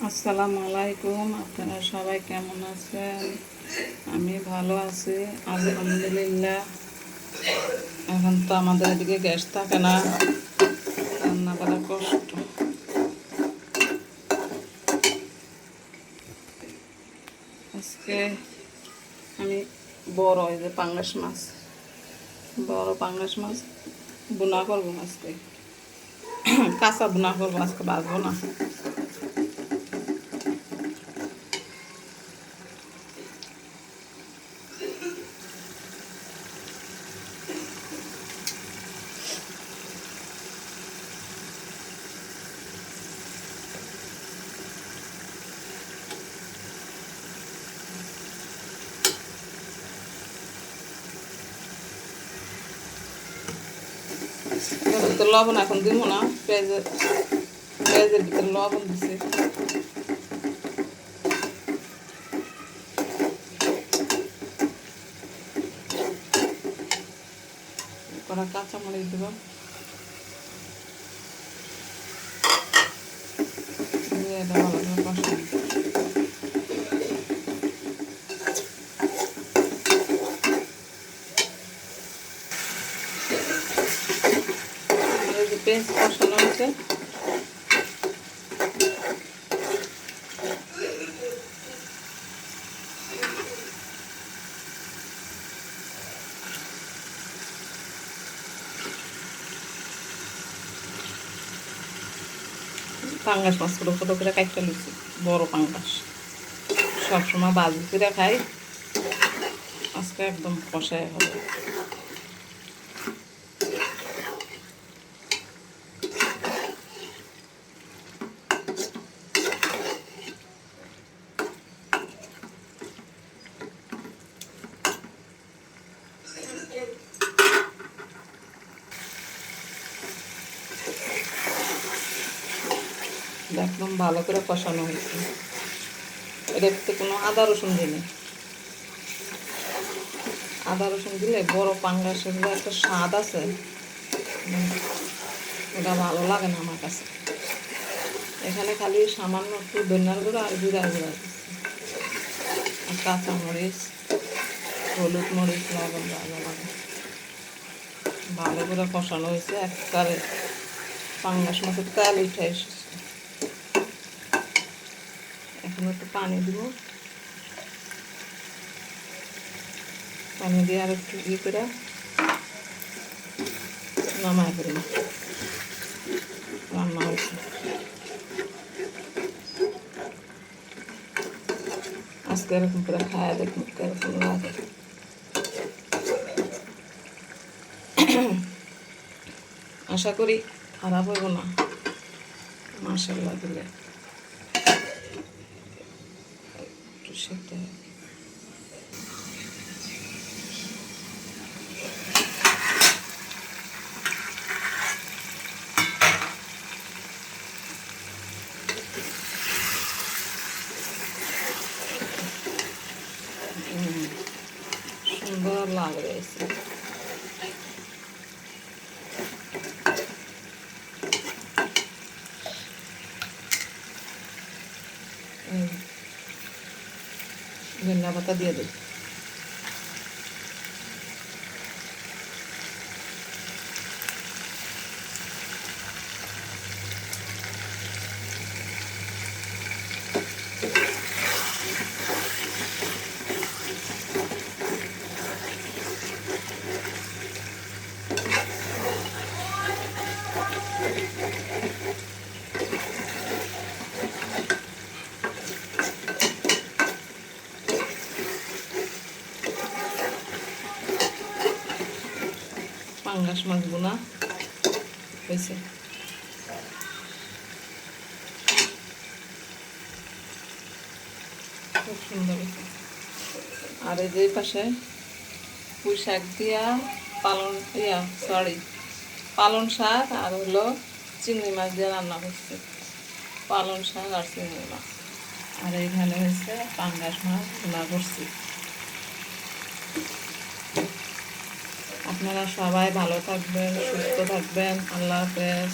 আসসালামু আলাইকুম। আপনারা সবাই কেমন আছেন? আমি ভালো আছি আলহামদুলিল্লাহ। এখন তো আমাদের এদিকে গ্যাস থাকে না, রান্না করা কষ্ট। আজকে আমি বড় এই যে পাঙ্গাস মাছ, বড় পাঙ্গাস মাছ বোনা করবো আজকে। কাঁচা বোনা করবো আজকে, বাজবো না। ভিতরে লবণ এখন দিব না, পেঁয়াজের ভিতরে লবণ দিছে। করা কাঁচামরিচ দিব, এটা ভালো করে কষাই। পেঁয়াজ কষানো হচ্ছে, পাঙ্গাস মাছ ছোটো ছোটো করে কাটতে লুচি, বড় পাঙ্গাস সবসময় বাজি করে খাই, আজকে একদম কষাই হবে। একদম ভালো করে কষানো হয়েছে। এটাতে কোনো আদা রসুন দিই, আদা রসুন দিলে বড় পাঙ্গাসের একটা স্বাদ আছে, ওটা ভালো লাগে না আমার কাছে। এখানে খালি সামান্য একটু ধনিয়ার গুঁড়ো আর জিরা গুঁড়া আর কাঁচামরিচ, হলুদ মরিচ, লবণ ভালো লাগে। ভালো করে কষানো হয়েছে, একবারে পাঙ্গাস মাছের তেল উঠে এসেছে। এখন একটু পানি দিব, পানি দিয়ে আর একটু করে নামাই করি রান্না হয়েছে। আজকে এরকম করে খাওয়া দেখুন কেরকম লাগে। আশা করি খারাপ হইব না, মাশাআল্লাহ দিলে একটু সেদ্ধ হবে। সুন্দর লাগে ধনিয়া পাতা দিয়ে দিই। পাঙ্গাস মাছ বোনা হয়েছে, খুব সুন্দর হয়েছে। আর এই যে পাশে পুঁই শাক দিয়া পালং শাক আর হলো চিংড়ি মাছ দিয়ে রান্না করছে, পালং শাক আর চিংড়ি মাছ। আর এইখানে হচ্ছে পাঙ্গাস মাছ রান্না করছি। আপনারা সবাই ভালো থাকবেন, সুস্থ থাকবেন। আল্লাহ হাফেজ।